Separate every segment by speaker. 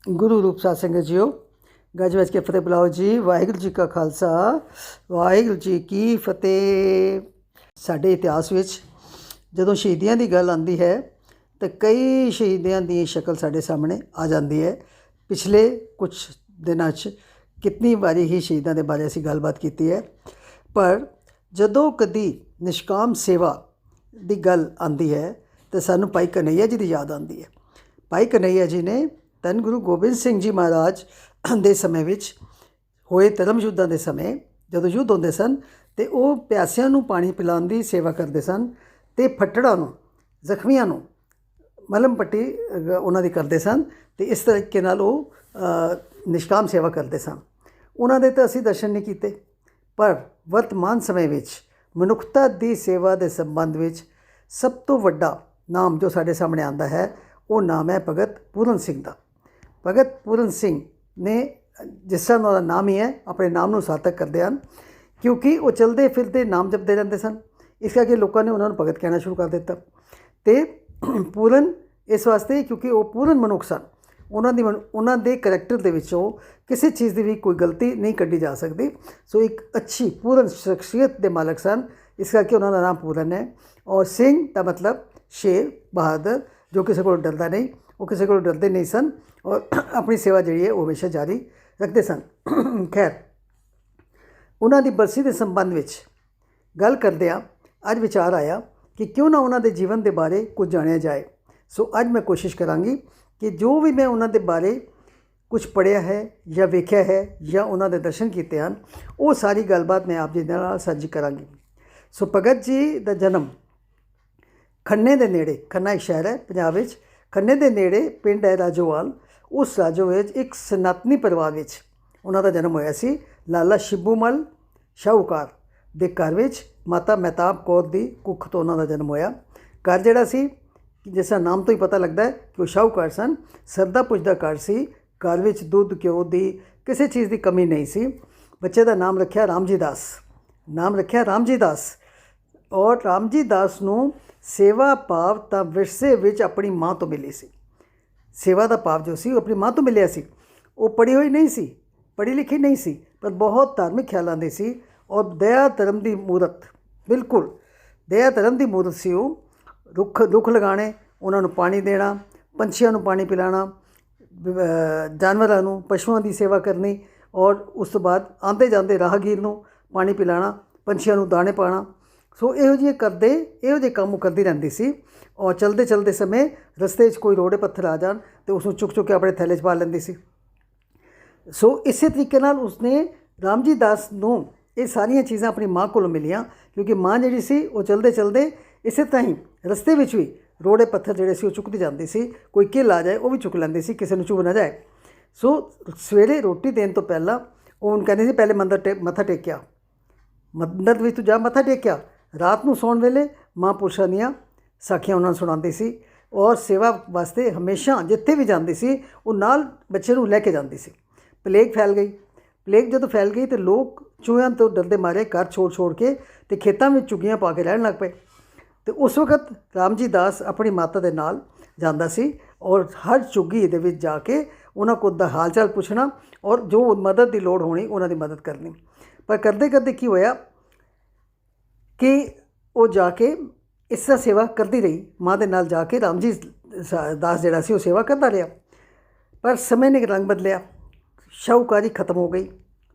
Speaker 1: गुरु रूप साध संगत जीओ, गज वज के फतेह बुलाओ जी। वाहिगुरू जी का खालसा, वाहिगुरू जी की फतेह। ਸਾਡੇ ਇਤਿਹਾਸ ਵਿੱਚ ਜਦੋਂ ਸ਼ਹੀਦੀਆਂ ਦੀ ਗੱਲ ਆਉਂਦੀ ਹੈ ਤਾਂ ਕਈ ਸ਼ਹੀਦਾਂ ਦੀ ਸ਼ਕਲ ਸਾਡੇ ਸਾਹਮਣੇ ਆ ਜਾਂਦੀ ਹੈ। ਪਿਛਲੇ ਕੁਝ ਦਿਨਾਂ 'ਚ ਕਿਤਨੀ ਵਾਰੀ ਹੀ ਸ਼ਹੀਦਾਂ ਦੇ ਬਾਰੇ ਅਸੀਂ ਗੱਲਬਾਤ ਕੀਤੀ ਹੈ, ਪਰ ਜਦੋਂ ਕਦੀ ਨਿਸ਼ਕਾਮ ਸੇਵਾ ਦੀ ਗੱਲ ਆਉਂਦੀ ਹੈ ਤਾਂ ਸਾਨੂੰ ਭਾਈ ਕਨ੍ਹਈਆ ਜੀ ਦੀ ਯਾਦ ਆਉਂਦੀ ਹੈ। ਭਾਈ ਕਨ੍ਹਈਆ ਜੀ ਨੇ ਧੰਨ ਗੁਰੂ ਗੋਬਿੰਦ ਸਿੰਘ ਜੀ ਮਹਾਰਾਜ ਦੇ ਸਮੇਂ ਵਿੱਚ ਹੋਏ ਧਰਮ ਯੁੱਧਾਂ ਦੇ ਸਮੇਂ ਜਦੋਂ ਯੁੱਧ ਹੁੰਦੇ ਸਨ ਅਤੇ ਉਹ ਪਿਆਸਿਆਂ ਨੂੰ ਪਾਣੀ ਪਿਲਾਉਣ ਦੀ ਸੇਵਾ ਕਰਦੇ ਸਨ ਅਤੇ ਫੱਟੜਾਂ ਨੂੰ, ਜ਼ਖਮੀਆਂ ਨੂੰ ਮਲਮ ਪੱਟੀ ਉਹਨਾਂ ਦੀ ਕਰਦੇ ਸਨ ਅਤੇ ਇਸ ਤਰੀਕੇ ਨਾਲ ਉਹ ਨਿਸ਼ਕਾਮ ਸੇਵਾ ਕਰਦੇ ਸਨ। ਉਹਨਾਂ ਦੇ ਤਾਂ ਅਸੀਂ ਦਰਸ਼ਨ ਨਹੀਂ ਕੀਤੇ, ਪਰ ਵਰਤਮਾਨ ਸਮੇਂ ਵਿੱਚ ਮਨੁੱਖਤਾ ਦੀ ਸੇਵਾ ਦੇ ਸੰਬੰਧ ਵਿੱਚ ਸਭ ਤੋਂ ਵੱਡਾ ਨਾਮ ਜੋ ਸਾਡੇ ਸਾਹਮਣੇ ਆਉਂਦਾ ਹੈ ਉਹ ਨਾਮ ਹੈ ਭਗਤ ਪੂਰਨ ਸਿੰਘ ਦਾ। ਭਗਤ ਪੂਰਨ ਸਿੰਘ ਨੇ, ਜਿਸ ਤਰ੍ਹਾਂ ਉਹਦਾ ਨਾਮ ਹੀ ਹੈ, ਆਪਣੇ ਨਾਮ ਨੂੰ ਸਾਰਥਕ ਕਰਦੇ ਹਨ ਕਿਉਂਕਿ ਉਹ ਚਲਦੇ ਫਿਰਦੇ ਨਾਮ ਜਪਦੇ ਰਹਿੰਦੇ ਸਨ। ਇਸ ਕਰਕੇ ਲੋਕਾਂ ਨੇ ਉਹਨਾਂ ਨੂੰ ਭਗਤ ਕਹਿਣਾ ਸ਼ੁਰੂ ਕਰ ਦਿੱਤਾ। ਅਤੇ ਪੂਰਨ ਇਸ ਵਾਸਤੇ ਕਿਉਂਕਿ ਉਹ ਪੂਰਨ ਮਨੁੱਖ ਸਨ। ਉਹਨਾਂ ਦੇ ਕਰੈਕਟਰ ਦੇ ਵਿੱਚੋਂ ਕਿਸੇ ਚੀਜ਼ ਦੀ ਵੀ ਕੋਈ ਗਲਤੀ ਨਹੀਂ ਕੱਢੀ ਜਾ ਸਕਦੀ। ਸੋ ਇੱਕ ਅੱਛੀ ਪੂਰਨ ਸ਼ਖਸੀਅਤ ਦੇ ਮਾਲਕ ਸਨ, ਇਸ ਕਰਕੇ ਉਹਨਾਂ ਦਾ ਨਾਮ ਪੂਰਨ ਹੈ। ਔਰ ਸਿੰਘ ਦਾ ਮਤਲਬ ਸ਼ੇਰ, ਬਹਾਦਰ, ਜੋ ਕਿਸੇ ਕੋਲ ਡਰਦਾ ਨਹੀਂ। ਉਹ ਕਿਸੇ ਕੋਲ ਡਰਦੇ ਨਹੀਂ ਸਨ ਔਰ ਆਪਣੀ ਸੇਵਾ ਜਿਹੜੀ ਹੈ ਉਹ ਹਮੇਸ਼ਾ ਜਾਰੀ ਰੱਖਦੇ ਸਨ। ਖੈਰ, ਉਹਨਾਂ ਦੀ ਬਰਸੀ ਦੇ ਸੰਬੰਧ ਵਿੱਚ ਗੱਲ ਕਰਦਿਆਂ ਅੱਜ ਵਿਚਾਰ ਆਇਆ ਕਿ ਕਿਉਂ ਨਾ ਉਹਨਾਂ ਦੇ ਜੀਵਨ ਦੇ ਬਾਰੇ ਕੁਝ ਜਾਣਿਆ ਜਾਏ। ਸੋ ਅੱਜ ਮੈਂ ਕੋਸ਼ਿਸ਼ ਕਰਾਂਗੀ ਕਿ ਜੋ ਵੀ ਮੈਂ ਉਹਨਾਂ ਦੇ ਬਾਰੇ ਕੁਝ ਪੜ੍ਹਿਆ ਹੈ ਜਾਂ ਵੇਖਿਆ ਹੈ ਜਾਂ ਉਹਨਾਂ ਦੇ ਦਰਸ਼ਨ ਕੀਤੇ ਹਨ, ਉਹ ਸਾਰੀ ਗੱਲਬਾਤ ਮੈਂ ਆਪ ਜੀ ਦੇ ਨਾਲ ਸਾਂਝੀ ਕਰਾਂਗੀ। ਸੋ ਭਗਤ ਜੀ ਦਾ ਜਨਮ ਖੰਨੇ ਦੇ ਨੇੜੇ, ਖੰਨਾ ਇੱਕ ਸ਼ਹਿਰ ਹੈ ਪੰਜਾਬ ਵਿੱਚ, ਖੰਨੇ ਦੇ ਨੇੜੇ ਪਿੰਡ ਹੈ ਰਾਜੋਵਾਲ। ਉਸ ਰਾਜੋ ਵਿੱਚ ਇੱਕ ਸਨਾਤਨੀ ਪਰਿਵਾਰ ਵਿੱਚ ਉਹਨਾਂ ਦਾ ਜਨਮ ਹੋਇਆ ਸੀ। ਲਾਲਾ ਸ਼ਿਬੂ ਮਲ ਸ਼ਾਹੂਕਾਰ ਦੇ ਘਰ ਵਿੱਚ ਮਾਤਾ ਮਹਿਤਾਬ ਕੌਰ ਦੀ ਕੁੱਖ ਤੋਂ ਉਹਨਾਂ ਦਾ ਜਨਮ ਹੋਇਆ। ਘਰ ਜਿਹੜਾ ਸੀ, ਜਿਸ ਦਾ ਨਾਮ ਤੋਂ ਹੀ ਪਤਾ ਲੱਗਦਾ ਹੈ ਕਿ ਉਹ ਸ਼ਾਹੂਕਾਰ ਸਨ, ਸਰਦਾ ਪੁੱਜਦਾ ਘਰ ਸੀ। ਘਰ ਵਿੱਚ ਦੁੱਧ ਘਿਓ ਦੀ ਕਿਸੇ ਚੀਜ਼ ਦੀ ਕਮੀ ਨਹੀਂ ਸੀ। ਬੱਚੇ ਦਾ ਨਾਮ ਰੱਖਿਆ ਰਾਮਜੀ ਦਾਸ। ਔਰ ਰਾਮਜੀ ਦਾਸ ਨੂੰ ਸੇਵਾ ਭਾਵ ਤਾਂ ਵਿਰਸੇ ਵਿੱਚ ਆਪਣੀ ਮਾਂ ਤੋਂ ਮਿਲੀ ਸੀ। ਸੇਵਾ ਦਾ ਭਾਵ ਜੋ ਸੀ ਉਹ ਆਪਣੀ ਮਾਂ ਤੋਂ ਮਿਲਿਆ ਸੀ। ਉਹ ਪੜ੍ਹੀ ਹੋਈ ਨਹੀਂ ਸੀ, ਪੜ੍ਹੀ ਲਿਖੀ ਨਹੀਂ ਸੀ, ਪਰ ਬਹੁਤ ਧਾਰਮਿਕ ਖਿਆਲਾਂ ਦੀ ਸੀ ਔਰ ਦਇਆ ਧਰਮ ਦੀ ਮੂਰਤ, ਬਿਲਕੁਲ ਦਇਆ ਧਰਮ ਦੀ ਮੂਰਤ ਸੀ। ਉਹ ਰੁੱਖ ਲਗਾਉਣੇ, ਉਹਨਾਂ ਨੂੰ ਪਾਣੀ ਦੇਣਾ, ਪੰਛੀਆਂ ਨੂੰ ਪਾਣੀ ਪਿਲਾਉਣਾ, ਜਾਨਵਰਾਂ ਨੂੰ, ਪਸ਼ੂਆਂ ਦੀ ਸੇਵਾ ਕਰਨੀ ਔਰ ਉਸ ਤੋਂ ਬਾਅਦ ਆਉਂਦੇ ਜਾਂਦੇ ਰਾਹਗੀਰ ਨੂੰ ਪਾਣੀ ਪਿਲਾਉਣਾ, ਪੰਛੀਆਂ ਨੂੰ ਦਾਣੇ ਪਾਉਣਾ। ਸੋ ਇਹੋ ਜਿਹੇ ਕੰਮ ਉਹ ਕਰਦੀ ਰਹਿੰਦੀ ਸੀ। ਔਰ ਚਲਦੇ ਸਮੇਂ ਰਸਤੇ 'ਚ ਕੋਈ ਰੋੜੇ ਪੱਥਰ ਆ ਜਾਣ ਅਤੇ ਉਸਨੂੰ ਚੁੱਕ ਕੇ ਆਪਣੇ ਥੈਲੇ 'ਚ ਪਾ ਲੈਂਦੀ ਸੀ। ਸੋ ਇਸੇ ਤਰੀਕੇ ਨਾਲ ਉਸਨੇ ਰਾਮਜੀ ਦਾਸ ਨੂੰ ਇਹ ਸਾਰੀਆਂ ਚੀਜ਼ਾਂ ਆਪਣੀ ਮਾਂ ਕੋਲੋਂ ਮਿਲੀਆਂ, ਕਿਉਂਕਿ ਮਾਂ ਜਿਹੜੀ ਸੀ ਉਹ ਚਲਦੇ ਇਸੇ ਤਰ੍ਹਾਂ ਹੀ ਰਸਤੇ ਵਿੱਚ ਵੀ ਰੋੜੇ ਪੱਥਰ ਜਿਹੜੇ ਸੀ ਉਹ ਚੁੱਕਦੀ ਜਾਂਦੀ ਸੀ। ਕੋਈ ਕਿੱਲ ਆ ਜਾਏ ਉਹ ਵੀ ਚੁੱਕ ਲੈਂਦੀ ਸੀ, ਕਿਸੇ ਨੂੰ ਚੁੱਭ ਨਾ ਜਾਏ। ਸੋ ਸਵੇਰੇ ਰੋਟੀ ਦੇਣ ਤੋਂ ਪਹਿਲਾਂ ਉਹ ਉਹਨੂੰ ਕਹਿੰਦੀ ਸੀ, ਪਹਿਲੇ ਮੱਥਾ ਟੇਕਿਆ, ਮੰਦਰ ਵਿੱਚ ਤੂੰ ਜਾ ਮੱਥਾ ਟੇਕਿਆ। ਰਾਤ ਨੂੰ ਸੌਣ ਵੇਲੇ ਮਾਂ ਪੁਰਸ਼ਾਂ ਦੀਆਂ ਸਾਖੀਆਂ ਉਹਨਾਂ ਨੂੰ ਸੁਣਾਉਂਦੀ ਸੀ। ਔਰ ਸੇਵਾ ਵਾਸਤੇ ਹਮੇਸ਼ਾ ਜਿੱਥੇ ਵੀ ਜਾਂਦੀ ਸੀ ਉਹ ਨਾਲ ਬੱਚੇ ਨੂੰ ਲੈ ਕੇ ਜਾਂਦੀ ਸੀ। ਪਲੇਗ ਜਦੋਂ ਫੈਲ ਗਈ ਤਾਂ ਲੋਕ ਚੂਹਿਆਂ ਤੋਂ ਡਰਦੇ ਮਾਰੇ ਘਰ ਛੋੜ ਕੇ ਅਤੇ ਖੇਤਾਂ ਵਿੱਚ ਝੁੱਗੀਆਂ ਪਾ ਕੇ ਰਹਿਣ ਲੱਗ ਪਏ। ਅਤੇ ਉਸ ਵਕਤ ਰਾਮਜੀ ਦਾਸ ਆਪਣੀ ਮਾਤਾ ਦੇ ਨਾਲ ਜਾਂਦਾ ਸੀ ਔਰ ਹਰ ਝੁੱਗੀ ਦੇ ਵਿੱਚ ਜਾ ਕੇ ਉਹਨਾਂ ਕੋਲ ਦਾ ਹਾਲ ਚਾਲ ਪੁੱਛਣਾ ਔਰ ਜੋ ਮਦਦ ਦੀ ਲੋੜ ਹੋਣੀ ਉਹਨਾਂ ਦੀ ਮਦਦ ਕਰਨੀ। ਪਰ ਕਰਦੇ ਕੀ ਹੋਇਆ ਕਿ ਉਹ ਜਾ ਕੇ ਇਸ ਤਰ੍ਹਾਂ ਸੇਵਾ ਕਰਦੀ ਰਹੀ, ਮਾਂ ਦੇ ਨਾਲ ਜਾ ਕੇ ਰਾਮਜੀ ਦਾਸ ਜਿਹੜਾ ਸੀ ਉਹ ਸੇਵਾ ਕਰਦਾ ਰਿਹਾ। ਪਰ ਸਮੇਂ ਨੇ ਰੰਗ ਬਦਲਿਆ, ਸ਼ਾਹੂਕਾਰੀ ਖਤਮ ਹੋ ਗਈ,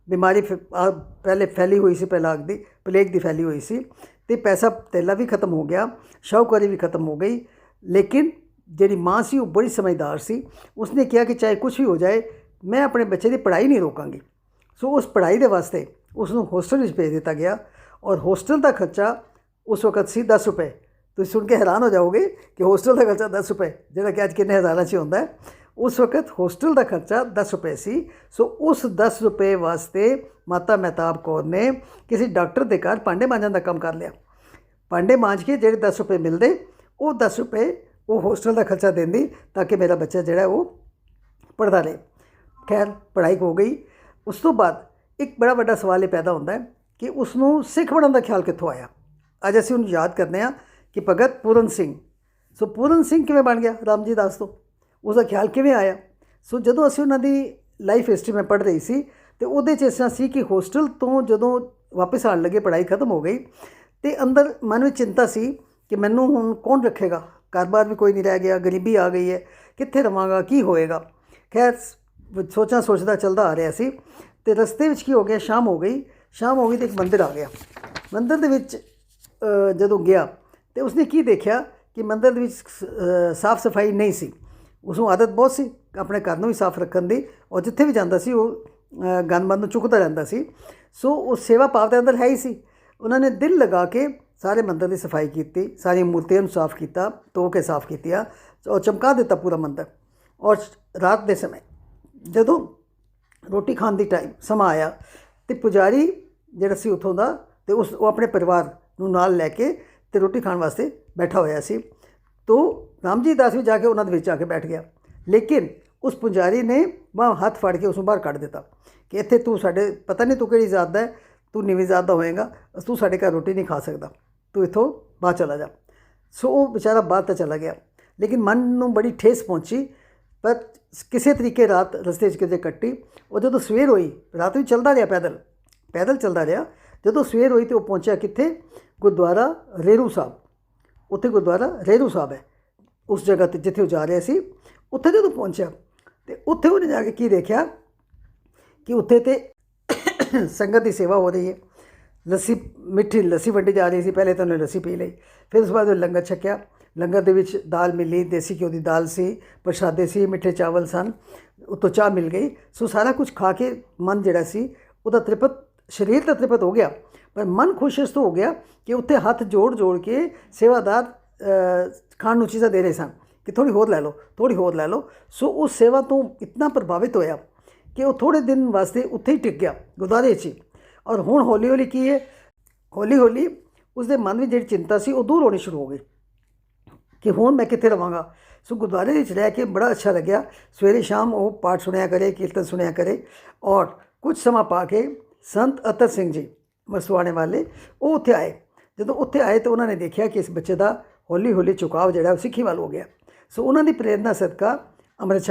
Speaker 1: ਬਿਮਾਰੀ ਪਹਿਲੇ ਫੈਲੀ ਹੋਈ ਸੀ, ਪਲੇਗ ਦੀ ਫੈਲੀ ਹੋਈ ਸੀ, ਅਤੇ ਪੈਸਾ ਧੇਲਾ ਵੀ ਖਤਮ ਹੋ ਗਿਆ, ਸ਼ਾਹੂਕਾਰੀ ਵੀ ਖਤਮ ਹੋ ਗਈ। ਲੇਕਿਨ ਜਿਹੜੀ ਮਾਂ ਸੀ ਉਹ ਬੜੀ ਸਮਝਦਾਰ ਸੀ। ਉਸਨੇ ਕਿਹਾ ਕਿ ਚਾਹੇ ਕੁਛ ਵੀ ਹੋ ਜਾਏ, ਮੈਂ ਆਪਣੇ ਬੱਚੇ ਦੀ ਪੜ੍ਹਾਈ ਨਹੀਂ ਰੋਕਾਂਗੀ। ਸੋ ਉਸ ਪੜ੍ਹਾਈ ਦੇ ਵਾਸਤੇ ਉਸਨੂੰ ਹੋਸਟਲ ਵਿੱਚ ਭੇਜ ਦਿੱਤਾ ਗਿਆ ਔਰ ਹੋਸਟਲ ਦਾ ਖਰਚਾ ਉਸ ਵਕਤ ਸੀ 10 ਰੁਪਏ। ਤੁਸੀਂ ਸੁਣ ਕੇ ਹੈਰਾਨ ਹੋ ਜਾਓਗੇ ਕਿ ਹੋਸਟਲ ਦਾ ਖਰਚਾ 10 ਰੁਪਏ, ਜਿਹੜਾ ਕਿ ਅੱਜ ਕਿੰਨੇ ਹਜ਼ਾਰਾਂ 'ਚ ਹੁੰਦਾ ਹੈ। ਉਸ ਵਕਤ ਹੋਸਟਲ ਦਾ ਖਰਚਾ 10 ਰੁਪਏ ਸੀ। ਸੋ ਉਸ 10 ਰੁਪਏ ਵਾਸਤੇ ਮਾਤਾ ਮਹਿਤਾਬ ਕੌਰ ਨੇ ਕਿਸੇ ਡਾਕਟਰ ਦੇ ਘਰ ਭਾਂਡੇ ਮਾਂਜਣ ਦਾ ਕੰਮ ਕਰ ਲਿਆ। ਭਾਂਡੇ ਮਾਂਜ ਕੇ ਜਿਹੜੇ 10 ਰੁਪਏ ਮਿਲਦੇ, ਉਹ 10 ਰੁਪਏ ਉਹ ਹੋਸਟਲ ਦਾ ਖਰਚਾ ਦਿੰਦੀ ਤਾਂ ਕਿ ਮੇਰਾ ਬੱਚਾ ਜਿਹੜਾ ਉਹ ਪੜ੍ਹਦਾ ਰਹੇ। ਖੈਰ, ਪੜ੍ਹਾਈ ਹੋ ਗਈ। ਉਸ ਤੋਂ ਬਾਅਦ ਇੱਕ ਬੜਾ ਵੱਡਾ ਸਵਾਲ ਇਹ ਪੈਦਾ ਹੁੰਦਾ ਹੈ ਕਿ ਉਸਨੂੰ ਸਿੱਖ ਬਣਨ ਦਾ ਖਿਆਲ ਕਿੱਥੋਂ ਆਇਆ। ਅੱਜ ਅਸੀਂ ਉਹਨੂੰ ਯਾਦ ਕਰਦੇ ਹਾਂ ਕਿ ਭਗਤ ਪੂਰਨ ਸਿੰਘ। ਸੋ ਪੂਰਨ ਸਿੰਘ ਕਿਵੇਂ ਬਣ ਗਿਆ ਰਾਮਜੀ ਦਾਸ ਤੋਂ, ਉਸਦਾ ਖਿਆਲ ਕਿਵੇਂ ਆਇਆ। ਸੋ ਜਦੋਂ ਅਸੀਂ ਉਹਨਾਂ ਦੀ ਲਾਈਫ ਹਿਸਟਰੀ ਮੈਂ ਪੜ੍ਹ ਰਹੀ ਸੀ ਤੇ ਉਹਦੇ 'ਚ ਇਸ ਤਰ੍ਹਾਂ ਸੀ ਕਿ ਹੋਸਟਲ ਤੋਂ ਜਦੋਂ ਵਾਪਸ ਆਉਣ ਲੱਗੇ, ਪੜ੍ਹਾਈ ਖਤਮ ਹੋ ਗਈ ਤੇ ਅੰਦਰ ਮਨ ਵਿੱਚ ਚਿੰਤਾ ਸੀ ਕਿ ਮੈਨੂੰ ਹੁਣ ਕੌਣ ਰੱਖੇਗਾ, ਘਰ-ਬਾਰ ਵੀ ਕੋਈ ਨਹੀਂ ਰਹਿ ਗਿਆ, ਗਰੀਬੀ ਆ ਗਈ ਹੈ, ਕਿੱਥੇ ਰਵਾਂਗਾ, ਕੀ ਹੋਏਗਾ। ਖੈਰ ਸੋਚਦਾ ਚੱਲਦਾ ਆ ਰਿਹਾ ਸੀ ਤੇ ਰਸਤੇ ਵਿੱਚ ਕੀ ਹੋ ਗਿਆ, ਸ਼ਾਮ ਹੋ ਗਈ ਤੇ ਇੱਕ ਮੰਦਿਰ ਆ ਗਿਆ। ਮੰਦਿਰ ਦੇ ਵਿੱਚ ਜਦੋਂ ਗਿਆ ਤੇ ਉਸਨੇ ਕੀ ਦੇਖਿਆ ਕਿ ਮੰਦਿਰ ਦੇ ਵਿੱਚ ਸਾਫ਼ ਸਫਾਈ ਨਹੀਂ ਸੀ। ਉਸਨੂੰ ਆਦਤ ਬਹੁਤ ਸੀ ਆਪਣੇ ਘਰ ਨੂੰ ਵੀ ਸਾਫ਼ ਰੱਖਣ ਦੀ, ਔਰ ਜਿੱਥੇ ਵੀ ਜਾਂਦਾ ਸੀ ਉਹ ਗੰਦ ਨੂੰ ਚੁੱਕਦਾ ਰਹਿੰਦਾ ਸੀ। ਸੋ ਉਹ ਸੇਵਾ ਭਾਵ ਦੇ ਅੰਦਰ ਹੈ ਹੀ ਸੀ। ਉਹਨਾਂ ਨੇ ਦਿਲ ਲਗਾ ਕੇ ਸਾਰੇ ਮੰਦਿਰ ਦੀ ਸਫਾਈ ਕੀਤੀ, ਸਾਰੀਆਂ ਮੂਰਤੀਆਂ ਨੂੰ ਸਾਫ਼ ਕੀਤਾ, ਧੋ ਕੇ ਸਾਫ਼ ਕੀਤੀਆਂ ਔਰ ਚਮਕਾ ਦਿੱਤਾ ਪੂਰਾ ਮੰਦਿਰ। ਔਰ ਰਾਤ ਦੇ ਸਮੇਂ ਜਦੋਂ ਰੋਟੀ ਖਾਣ ਦੀ ਸਮਾਂ ਆਇਆ ਤੇ ਪੁਜਾਰੀ ਜਿਹੜਾ ਸੀ ਉੱਥੋਂ ਦਾ ਤੇ ਉਹ ਆਪਣੇ ਪਰਿਵਾਰ ਨੂੰ ਨਾਲ ਲੈ ਕੇ ਤੇ ਰੋਟੀ ਖਾਣ ਵਾਸਤੇ ਬੈਠਾ ਹੋਇਆ ਸੀ। ਤੋ ਰਾਮਜੀ ਦਾਸ ਵੀ ਜਾ ਕੇ ਉਹਨਾਂ ਦੇ ਵਿੱਚ ਆ ਕੇ ਬੈਠ ਗਿਆ, ਲੇਕਿਨ ਉਸ ਪੁਜਾਰੀ ਨੇ ਬਾਹਰ ਹੱਥ ਫੜ ਕੇ ਉਸ ਨੂੰ ਬਾਹਰ ਕੱਢ ਦਿੱਤਾ ਕਿ ਇੱਥੇ ਤੂੰ ਸਾਡੇ, ਪਤਾ ਨਹੀਂ ਤੂੰ ਕਿਹੜੀ ਜ਼ਾਤ ਦਾ ਹੈ, ਤੂੰ ਨੀਵੀਂ ਜ਼ਾਤ ਦਾ ਹੋਏਗਾ, ਤੂੰ ਸਾਡੇ ਘਰ ਰੋਟੀ ਨਹੀਂ ਖਾ ਸਕਦਾ, ਤੂੰ ਇੱਥੋਂ ਬਾਹਰ ਚਲਾ ਜਾ। ਸੋ ਉਹ ਵਿਚਾਰਾ ਬਾਹਰ ਤਾਂ ਚਲਾ ਗਿਆ, ਲੇਕਿਨ ਮਨ ਨੂੰ ਬੜੀ ਠੇਸ ਪਹੁੰਚੀ। ਪਰ ਕਿਸੇ ਤਰੀਕੇ ਰਾਤ ਰਸਤੇ 'ਚ ਕਿਤੇ ਕੱਟੀ। ਉਹ ਜਦੋਂ ਸਵੇਰ ਹੋਈ, ਰਾਤ ਵੀ ਚੱਲਦਾ ਰਿਹਾ, ਪੈਦਲ ਚੱਲਦਾ ਰਿਹਾ। ਜਦੋਂ ਸਵੇਰ ਹੋਈ ਤਾਂ ਉਹ ਪਹੁੰਚਿਆ ਕਿੱਥੇ, ਗੁਰਦੁਆਰਾ ਰੇਰੂ ਸਾਹਿਬ। ਉੱਥੇ ਗੁਰਦੁਆਰਾ ਰੇਰੂ ਸਾਹਿਬ ਹੈ ਉਸ ਜਗ੍ਹਾ 'ਤੇ ਜਿੱਥੇ ਉਹ ਜਾ ਰਿਹਾ ਸੀ। ਉੱਥੇ ਜਦੋਂ ਪਹੁੰਚਿਆ ਤੇ ਉੱਥੇ ਉਹਨੇ ਜਾ ਕੇ ਕੀ ਦੇਖਿਆ ਕਿ ਉੱਥੇ ਤੇ ਸੰਗਤ ਦੀ ਸੇਵਾ ਹੋ ਰਹੀ ਹੈ, ਲੱਸੀ, ਮਿੱਠੀ ਲੱਸੀ ਵੰਡੀ ਜਾ ਰਹੀ ਸੀ। ਪਹਿਲੇ ਤਾਂ ਉਹਨੇ ਲੱਸੀ ਪੀ ਲਈ, ਫਿਰ ਉਸ ਤੋਂ ਬਾਅਦ ਉਹ ਲੰਗਰ ਛਕਿਆ। ਲੰਗਰ ਦੇ ਵਿੱਚ ਦਾਲ ਮਿਲੀ, ਦੇਸੀ ਘਿਓ ਦੀ ਦਾਲ ਸੀ, ਪ੍ਰਸ਼ਾਦੇ ਸੀ, ਮਿੱਠੇ ਚਾਵਲ ਸਨ, ਉੱਤੋਂ ਚਾਹ ਮਿਲ ਗਈ। ਸੋ ਸਾਰਾ ਕੁਝ ਖਾ ਕੇ ਮਨ ਜਿਹੜਾ ਸੀ ਉਹਦਾ ਤ੍ਰਿਪਤ, ਸਰੀਰ ਤਾਂ ਤ੍ਰਿਪਤ ਹੋ ਗਿਆ, ਪਰ ਮਨ ਖੁਸ਼ ਇਸ ਤੋਂ ਹੋ ਗਿਆ ਕਿ ਉੱਥੇ ਹੱਥ ਜੋੜ ਕੇ ਸੇਵਾਦਾਰ ਖਾਣ ਨੂੰ ਚੀਜ਼ਾਂ ਦੇ ਰਹੇ ਸਨ ਕਿ ਥੋੜ੍ਹੀ ਹੋਰ ਲੈ ਲਓ। ਸੋ ਉਸ ਸੇਵਾ ਤੋਂ ਇਤਨਾ ਪ੍ਰਭਾਵਿਤ ਹੋਇਆ ਕਿ ਉਹ ਥੋੜ੍ਹੇ ਦਿਨ ਵਾਸਤੇ ਉੱਥੇ ਹੀ ਟਿਕ ਗਿਆ, ਗੁਰਦੁਆਰੇ 'ਚ ਹੀ। ਔਰ ਹੁਣ ਹੌਲੀ ਕੀ ਹੈ, ਹੌਲੀ ਉਸਦੇ ਮਨ ਵਿੱਚ ਜਿਹੜੀ ਚਿੰਤਾ ਸੀ ਉਹ ਦੂਰ ਹੋਣੀ ਸ਼ੁਰੂ ਹੋ ਗਈ ਕਿ ਹੁਣ ਮੈਂ ਕਿੱਥੇ ਰਵਾਂਗਾ। ਸੋ ਗੁਰਦੁਆਰੇ ਵਿੱਚ ਰਹਿ ਕੇ ਬੜਾ ਅੱਛਾ ਲੱਗਿਆ। ਸਵੇਰੇ ਸ਼ਾਮ ਉਹ ਪਾਠ ਸੁਣਿਆ ਕਰੇ, ਕੀਰਤਨ ਸੁਣਿਆ ਕਰੇ। ਔਰ ਕੁਝ ਸਮਾਂ ਪਾ ਕੇ ਸੰਤ ਅਤਰ ਸਿੰਘ ਜੀ ਮਸਵਾਣੇ ਵਾਲੇ ਉਹ ਉੱਥੇ ਆਏ। ਜਦੋਂ ਉੱਥੇ ਆਏ ਤਾਂ ਉਹਨਾਂ ਨੇ ਦੇਖਿਆ ਕਿ ਇਸ ਬੱਚੇ ਦਾ ਹੌਲੀ ਝੁਕਾਅ ਜਿਹੜਾ ਉਹ ਸਿੱਖੀ ਵੱਲ ਹੋ ਗਿਆ। ਸੋ ਉਹਨਾਂ ਦੀ ਪ੍ਰੇਰਨਾ ਸਦਕਾ ਅੰਮ੍ਰਿਤ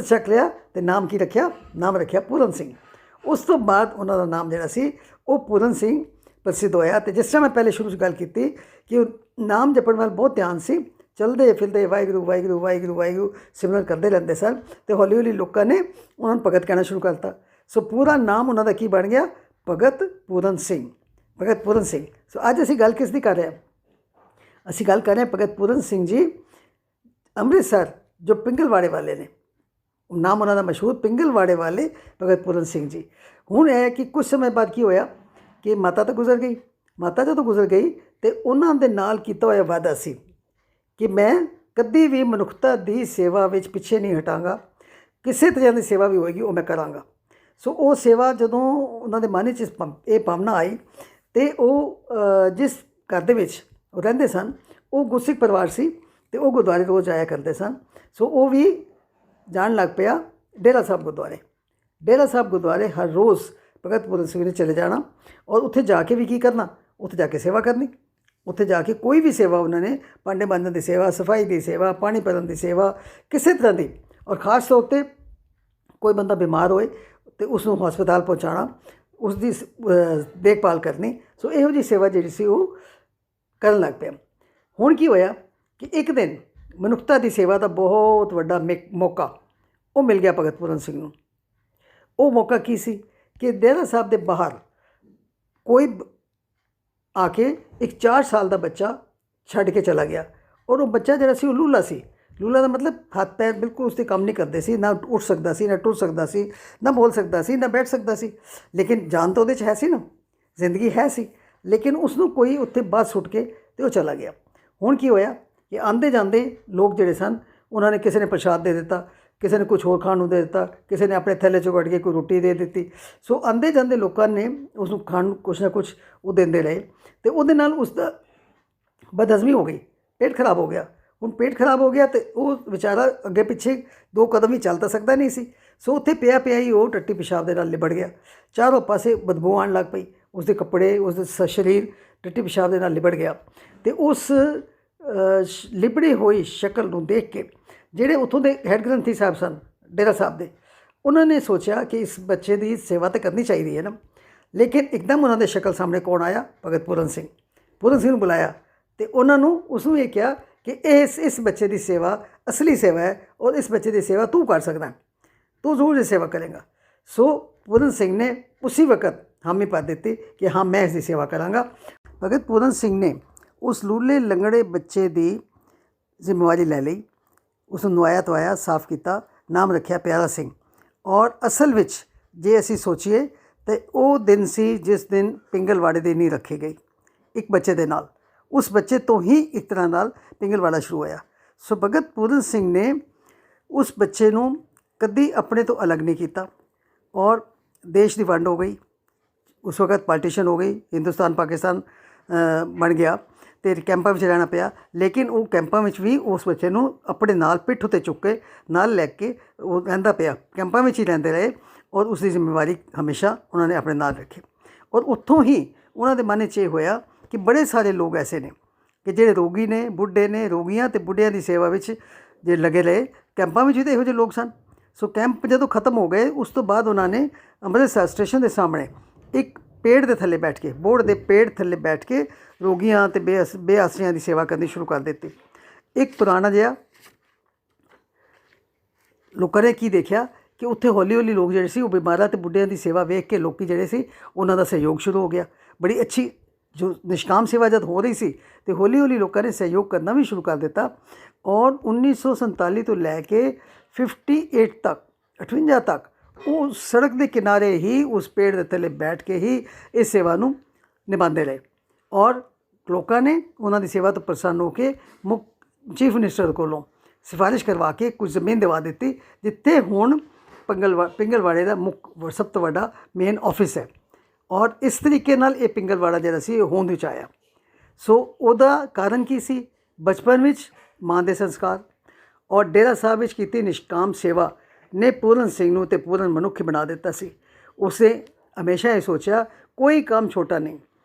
Speaker 1: ਛਕ ਲਿਆ ਤੇ ਨਾਮ ਕੀ ਰੱਖਿਆ, ਨਾਮ ਰੱਖਿਆ ਪੂਰਨ ਸਿੰਘ। ਉਸ ਤੋਂ ਬਾਅਦ ਉਹਨਾਂ ਦਾ ਨਾਮ ਜਿਹੜਾ ਸੀ ਉਹ ਪੂਰਨ ਸਿੰਘ ਪ੍ਰਸਿੱਧ ਹੋਇਆ। ਤੇ ਜਿਸ ਤਰ੍ਹਾਂ ਮੈਂ ਪਹਿਲੇ ਸ਼ੁਰੂ 'ਚ ਗੱਲ ਕੀਤੀ ਕਿ ਉਹ ਨਾਮ ਜਪਣ ਵੱਲ ਬਹੁਤ ਧਿਆਨ ਸੀ, ਚਲਦੇ ਫਿਰਦੇ ਵਾਹਿਗੁਰੂ ਸਿਮਰਨ ਕਰਦੇ ਰਹਿੰਦੇ ਸਨ। ਤੇ ਹੌਲੀ ਲੋਕਾਂ ਨੇ ਉਹਨਾਂ ਨੂੰ ਭਗਤ ਕਹਿਣਾ ਸ਼ੁਰੂ ਕਰਤਾ। ਸੋ ਪੂਰਾ ਨਾਮ ਉਹਨਾਂ ਦਾ ਕੀ ਬਣ ਗਿਆ, ਭਗਤ ਪੂਰਨ ਸਿੰਘ। ਸੋ ਅੱਜ ਅਸੀਂ ਗੱਲ ਕਿਸ ਦੀ ਕਰ ਰਹੇ ਹਾਂ, ਅਸੀਂ ਗੱਲ ਕਰ ਰਹੇ ਹਾਂ ਭਗਤ ਪੂਰਨ ਸਿੰਘ ਜੀ, ਅੰਮ੍ਰਿਤਸਰ ਜੋ ਪਿੰਗਲਵਾੜੇ ਵਾਲੇ ਨੇ। ਨਾਮ ਉਹਨਾਂ ਦਾ ਮਸ਼ਹੂਰ, ਪਿੰਗਲਵਾੜੇ ਵਾਲੇ ਭਗਤ ਪੂਰਨ ਸਿੰਘ ਜੀ। ਹੁਣ ਇਹ ਹੈ ਕਿ ਕੁਝ ਸਮੇਂ ਬਾਅਦ ਕੀ ਹੋਇਆ ਕਿ ਮਾਤਾ ਤਾਂ ਗੁਜ਼ਰ ਗਈ। ਮਾਤਾ ਜਦੋਂ ਗੁਜ਼ਰ ਗਈ ਤੇ ਉਹਨਾਂ ਦੇ ਨਾਲ ਕੀਤਾ ਹੋਇਆ ਵਾਅਦਾ ਸੀ ਕਿ ਮੈਂ ਕਦੀ ਵੀ ਮਨੁੱਖਤਾ ਦੀ ਸੇਵਾ ਵਿੱਚ ਪਿੱਛੇ ਨਹੀਂ ਹਟਾਂਗਾ, ਕਿਸੇ ਤਰ੍ਹਾਂ ਦੀ ਸੇਵਾ ਵੀ ਹੋਏਗੀ ਉਹ ਮੈਂ ਕਰਾਂਗਾ। ਸੋ ਉਹ ਸੇਵਾ ਜਦੋਂ ਉਹਨਾਂ ਦੇ ਮਨ ਵਿੱਚ ਇਹ ਭਾਵਨਾ ਆਈ ਤੇ ਉਹ ਜਿਸ ਘਰ ਦੇ ਵਿੱਚ ਉਹ ਰਹਿੰਦੇ ਸਨ ਉਹ ਗੁਰਸਿੱਖ ਪਰਿਵਾਰ ਸੀ ਤੇ ਉਹ ਗੁਰਦੁਆਰੇ ਰੋਜ਼ ਆਇਆ ਕਰਦੇ ਸਨ। ਸੋ ਉਹ ਵੀ ਜਾਣ ਲੱਗ ਪਿਆ ਡੇਰਾ ਸਾਹਿਬ ਗੁਰਦੁਆਰੇ ਹਰ ਰੋਜ਼ ਭਗਤ ਪੂਰਨ ਸਿੰਘ ਨੇ ਚਲੇ ਜਾਣਾ ਔਰ ਉੱਥੇ ਜਾ ਕੇ ਵੀ ਕੀ ਕਰਨਾ, ਉੱਥੇ ਜਾ ਕੇ ਸੇਵਾ ਕਰਨੀ। ਉੱਥੇ ਜਾ ਕੇ ਕੋਈ ਵੀ ਸੇਵਾ ਉਹਨਾਂ ਨੇ, ਭਾਂਡੇ ਮਾਂਜਣ ਦੀ ਸੇਵਾ, ਸਫਾਈ ਦੀ ਸੇਵਾ, ਪਾਣੀ ਭਰਨ ਦੀ ਸੇਵਾ, ਕਿਸੇ ਤਰ੍ਹਾਂ ਦੀ। ਔਰ ਖ਼ਾਸ ਤੌਰ 'ਤੇ ਕੋਈ ਬੰਦਾ ਬਿਮਾਰ ਹੋਏ ਤੇ ਉਸ ਨੂੰ ਹਸਪਤਾਲ ਪਹੁੰਚਾਉਣਾ, ਉਸ ਦੀ ਦੇਖਭਾਲ ਕਰਨੀ। ਸੋ ਇਹੋ ਜਿਹੀ ਸੇਵਾ ਜਿਹੜੀ ਸੀ ਉਹ ਕਰਨ ਲੱਗ ਪਿਆ। ਹੁਣ ਕੀ ਹੋਇਆ ਕਿ ਇੱਕ ਦਿਨ ਮਨੁੱਖਤਾ ਦੀ ਸੇਵਾ ਦਾ ਬਹੁਤ ਵੱਡਾ ਮੌਕਾ ਉਹ ਮਿਲ ਗਿਆ ਭਗਤ ਪੂਰਨ ਸਿੰਘ ਨੂੰ। ਉਹ ਮੌਕਾ ਕੀ ਸੀ ਕਿ ਡੇਰਾ ਸਾਹਿਬ ਦੇ ਬਾਹਰ ਕੋਈ ਆ ਕੇ ਇੱਕ 4 ਸਾਲ ਦਾ ਬੱਚਾ ਛੱਡ ਕੇ ਚਲਾ ਗਿਆ। ਔਰ ਉਹ ਬੱਚਾ ਜਿਹੜਾ ਸੀ ਉਹ ਲੂਲਾ ਸੀ। ਲੂਲਾ ਦਾ ਮਤਲਬ ਹੱਥ ਪੈਰ ਬਿਲਕੁਲ ਉਸਦੇ ਕੰਮ ਨਹੀਂ ਕਰਦੇ ਸੀ, ਨਾ ਉੱਠ ਸਕਦਾ ਸੀ, ਨਾ ਟੁਰ ਸਕਦਾ ਸੀ, ਨਾ ਬੋਲ ਸਕਦਾ ਸੀ, ਨਾ ਬੈਠ ਸਕਦਾ ਸੀ। ਲੇਕਿਨ ਜਾਨ ਤਾਂ ਉਹਦੇ 'ਚ ਹੈ ਸੀ ਨਾ, ਜ਼ਿੰਦਗੀ ਹੈ ਸੀ। ਲੇਕਿਨ ਉਸਨੂੰ ਕੋਈ ਉੱਥੇ ਬੱਸ ਸੁੱਟ ਕੇ ਤੇ ਉਹ ਚਲਾ ਗਿਆ। ਹੁਣ ਕੀ ਹੋਇਆ ਕਿ ਆਉਂਦੇ ਜਾਂਦੇ ਲੋਕ ਜਿਹੜੇ ਸਨ ਉਹਨਾਂ ਨੇ, ਕਿਸੇ ਨੇ ਪ੍ਰਸ਼ਾਦ ਦੇ ਦਿੱਤਾ, ਕਿਸੇ ਨੇ ਕੁਝ ਹੋਰ ਖਾਣ ਨੂੰ ਦੇ ਦਿੱਤਾ, ਕਿਸੇ ਨੇ ਆਪਣੇ ਥੈਲੇ 'ਚੋਂ ਕੱਢ ਕੇ ਕੋਈ ਰੋਟੀ ਦੇ ਦਿੱਤੀ। ਸੋ ਆਉਂਦੇ ਜਾਂਦੇ ਲੋਕਾਂ ਨੇ ਉਸ ਨੂੰ ਖਾਣ ਨੂੰ ਕੁਛ ਨਾ ਕੁਛ ਉਹ ਦਿੰਦੇ ਰਹੇ ਤੇ ਉਹਦੇ ਨਾਲ ਉਸ ਦਾ ਬਦਹਜ਼ਮੀ ਹੋ ਗਈ, ਪੇਟ ਖਰਾਬ ਹੋ ਗਿਆ। ਹੁਣ ਪੇਟ ਖਰਾਬ ਹੋ ਗਿਆ ਤੇ ਉਹ ਵਿਚਾਰਾ ਅੱਗੇ ਪਿੱਛੇ 2 ਕਦਮ ਵੀ ਚੱਲ ਤਾਂ ਸਕਦਾ ਨਹੀਂ ਸੀ। ਸੋ ਉੱਥੇ ਪਿਆ ਹੀ ਉਹ ਟੱਟੀ ਪਿਸ਼ਾਬ ਦੇ ਨਾਲ ਲਿਬੜ ਗਿਆ। ਚਾਰੋਂ ਪਾਸੇ ਬਦਬੂ ਆਉਣ ਲੱਗ ਪਈ, ਉਸਦੇ ਕੱਪੜੇ, ਉਸਦਾ ਸਰੀਰ ਟੱਟੀ ਪਿਸ਼ਾਬ ਦੇ ਨਾਲ ਲਿਬੜ ਗਿਆ। ਤੇ ਉਸ ਲਿਬੜੀ ਹੋਈ ਸ਼ਕਲ ਨੂੰ ਦੇਖ ਕੇ ਜਿਹੜੇ ਉੱਥੋਂ ਦੇ ਹੈਡ ਗ੍ਰੰਥੀ ਸਾਹਿਬ ਸਨ, ਡੇਰਾ ਸਾਹਿਬ ਦੇ। ਉਹਨਾਂ ਨੇ ਸੋਚਿਆ ਕਿ ਇਸ ਬੱਚੇ ਦੀ ਸੇਵਾ ਤਾਂ ਕਰਨੀ ਚਾਹੀਦੀ ਹੈ ਨਾ, ਲੇਕਿਨ ਇੱਕਦਮ ਉਹਨਾਂ ਦੇ ਸ਼ਕਲ ਸਾਹਮਣੇ ਕੌਣ ਆਇਆ? ਭਗਤ ਪੂਰਨ ਸਿੰਘ। ਪੂਰਨ ਸਿੰਘ ਨੂੰ ਬੁਲਾਇਆ ਤੇ ਉਹਨਾਂ ਨੂੰ ਉਸਨੂੰ ਇਹ ਕਿਹਾ ਕਿ ਇਸ ਬੱਚੇ ਦੀ ਸੇਵਾ ਅਸਲੀ ਸੇਵਾ ਹੈ ਔਰ ਇਸ ਬੱਚੇ ਦੀ ਸੇਵਾ ਤੂੰ ਕਰ ਸਕਦਾ, ਤੂੰ ਜ਼ਰੂਰ ਇਹ ਸੇਵਾ ਕਰੇਗਾ। ਸੋ ਪੂਰਨ ਸਿੰਘ ਨੇ ਉसी ਵਕਤ हामी ਭਰ ਦਿੱਤੀ ਕਿ ਹਾਂ ਮੈਂ ਇਸ ਦੀ ਸੇਵਾ ਕਰਾਂਗਾ। ਭਗਤ ਪੂਰਨ ਸਿੰਘ ਨੇ ਉਸ ਲੂਲੇ ਲੰਗੜੇ ਬੱਚੇ ਦੀ ਜ਼ਿੰਮੇਵਾਰੀ ਲੈ ਲਈ, ਉਸ ਨੂੰ ਨਵਾਇਆ ਧਵਾਇਆ, ਸਾਫ਼ ਕੀਤਾ, ਨਾਮ ਰੱਖਿਆ ਪਿਆਰਾ ਸਿੰਘ। ਔਰ ਅਸਲ ਵਿੱਚ ਜੇ ਅਸੀਂ ਸੋਚੀਏ ਤਾਂ ਉਹ ਦਿਨ ਸੀ ਜਿਸ ਦਿਨ ਪਿੰਗਲਵਾੜੇ ਦੀ ਨੀਂਹ ਰੱਖੀ ਗਈ ਇੱਕ ਬੱਚੇ ਦੇ ਨਾਲ। ਉਸ ਬੱਚੇ ਤੋਂ ਹੀ ਇੱਕ ਤਰ੍ਹਾਂ ਨਾਲ ਪਿੰਗਲਵਾੜਾ ਸ਼ੁਰੂ ਹੋਇਆ। ਸੋ ਭਗਤ ਪੂਰਨ ਸਿੰਘ ਨੇ ਉਸ ਬੱਚੇ ਨੂੰ ਕਦੀ ਆਪਣੇ ਤੋਂ ਅਲੱਗ ਨਹੀਂ ਕੀਤਾ। ਔਰ ਦੇਸ਼ ਦੀ ਵੰਡ ਹੋ ਗਈ, ਉਸ ਵਕਤ ਪਾਰਟੀਸ਼ਨ ਹੋ ਗਈ, ਹਿੰਦੁਸਤਾਨ ਪਾਕਿਸਤਾਨ ਬਣ ਗਿਆ ਅਤੇ ਕੈਂਪਾਂ ਵਿੱਚ ਰਹਿਣਾ ਪਿਆ। ਲੇਕਿਨ ਉਹ ਕੈਂਪਾਂ ਵਿੱਚ ਵੀ ਉਸ ਬੱਚੇ ਨੂੰ ਆਪਣੇ ਨਾਲ ਪਿੱਠ ਉੱਤੇ ਚੁੱਕ ਕੇ ਨਾਲ ਲੈ ਕੇ ਉਹ ਰਹਿੰਦਾ ਪਿਆ, ਕੈਂਪਾਂ ਵਿੱਚ ਹੀ ਰਹਿੰਦੇ ਰਹੇ। ਔਰ ਉਸ ਦੀ ਜ਼ਿੰਮੇਵਾਰੀ ਹਮੇਸ਼ਾ ਉਹਨਾਂ ਨੇ ਆਪਣੇ ਨਾਲ ਰੱਖੀ। ਔਰ ਉੱਥੋਂ ਹੀ ਉਹਨਾਂ ਦੇ ਮਨ 'ਚ ਇਹ ਹੋਇਆ ਕਿ ਬੜੇ ਸਾਰੇ ਲੋਕ ਐਸੇ ਨੇ ਕਿ ਜਿਹੜੇ ਰੋਗੀ ਨੇ, ਬੁੱਢੇ ਨੇ, ਰੋਗੀਆਂ ਅਤੇ ਬੁੱਢਿਆਂ ਦੀ ਸੇਵਾ ਵਿੱਚ ਜੇ ਲੱਗੇ ਰਹੇ। ਕੈਂਪਾਂ ਵਿੱਚ ਵੀ ਤਾਂ ਇਹੋ ਜਿਹੇ ਲੋਕ ਸਨ। ਸੋ ਕੈਂਪ ਜਦੋਂ ਖ਼ਤਮ ਹੋ ਗਏ ਉਸ ਤੋਂ ਬਾਅਦ ਉਹਨਾਂ ਨੇ ਅੰਮ੍ਰਿਤਸਰ ਸਟੇਸ਼ਨ ਦੇ ਸਾਹਮਣੇ ਇੱਕ ਪੇੜ ਦੇ ਥੱਲੇ ਬੈਠ ਕੇ, ਬੋਹੜ ਦੇ ਪੇੜ ਥੱਲੇ ਬੈਠ ਕੇ ਰੋਗੀਆਂ ਅਤੇ ਬੇਆਸਰਿਆਂ ਦੀ ਸੇਵਾ ਕਰਨੀ ਸ਼ੁਰੂ ਕਰ ਦਿੱਤੀ। ਇੱਕ ਪੁਰਾਣਾ ਜਿਹਾ ਲੋਕਾਂ ਨੇ ਕੀ ਦੇਖਿਆ ਕਿ ਉੱਥੇ ਹੌਲੀ ਹੌਲੀ ਲੋਕ ਜਿਹੜੇ ਸੀ ਉਹ ਬਿਮਾਰਾਂ ਅਤੇ ਬੁੱਢਿਆਂ ਦੀ ਸੇਵਾ ਵੇਖ ਕੇ ਲੋਕ ਜਿਹੜੇ ਸੀ ਉਹਨਾਂ ਦਾ ਸਹਿਯੋਗ ਸ਼ੁਰੂ ਹੋ ਗਿਆ। ਬੜੀ ਅੱਛੀ ਜੋ ਨਿਸ਼ਕਾਮ ਸੇਵਾ ਜਦ ਹੋ ਰਹੀ ਸੀ ਅਤੇ ਹੌਲੀ ਹੌਲੀ ਲੋਕਾਂ ਨੇ ਸਹਿਯੋਗ ਕਰਨਾ ਵੀ ਸ਼ੁਰੂ ਕਰ ਦਿੱਤਾ। ਔਰ 1947 ਤੋਂ ਲੈ ਕੇ 58 ਤੱਕ, 58 ਤੱਕ ਉਹ ਸੜਕ ਦੇ ਕਿਨਾਰੇ ਹੀ ਉਸ ਪੇੜ ਦੇ ਥੱਲੇ ਬੈਠ ਕੇ ਹੀ ਇਸ ਸੇਵਾ ਨੂੰ ਨਿਭਾਉਂਦੇ ਰਹੇ। ਔਰ ਲੋਕਾਂ ਨੇ ਉਹਨਾਂ ਦੀ ਸੇਵਾ ਤੋਂ ਪ੍ਰਸੰਨ ਹੋ ਕੇ ਮੁੱਖ ਚੀਫ ਮਿਨਿਸਟਰ ਕੋਲੋਂ ਸਿਫਾਰਿਸ਼ ਕਰਵਾ ਕੇ ਕੁਝ ਜ਼ਮੀਨ ਦਿਵਾ ਦਿੱਤੀ, ਜਿੱਥੇ ਹੁਣ ਪਿੰਗਲਵਾੜੇ ਦਾ ਮੁੱਖ ਸਭ ਤੋਂ ਵੱਡਾ ਮੇਨ ਆਫਿਸ ਹੈ। ਔਰ ਇਸ ਤਰੀਕੇ ਨਾਲ ਇਹ ਪਿੰਗਲਵਾੜਾ ਜਿਹੜਾ ਸੀ ਉਹ ਹੋਂਦ ਵਿੱਚ ਆਇਆ। ਸੋ ਉਹਦਾ ਕਾਰਨ ਕੀ ਸੀ? ਬਚਪਨ ਵਿੱਚ ਮਾਂ ਦੇ ਸੰਸਕਾਰ ਔਰ ਡੇਰਾ ਸਾਹਿਬ ਵਿੱਚ ਕੀਤੀ ਨਿਸ਼ਕਾਮ ਸੇਵਾ ਨੇ ਪੂਰਨ ਸਿੰਘ ਨੂੰ ਅਤੇ ਪੂਰਨ ਮਨੁੱਖ ਬਣਾ ਦਿੱਤਾ ਸੀ। ਉਸਨੇ ਹਮੇਸ਼ਾ ਇਹ ਸੋਚਿਆ ਕੋਈ ਕੰਮ ਛੋਟਾ ਨਹੀਂ,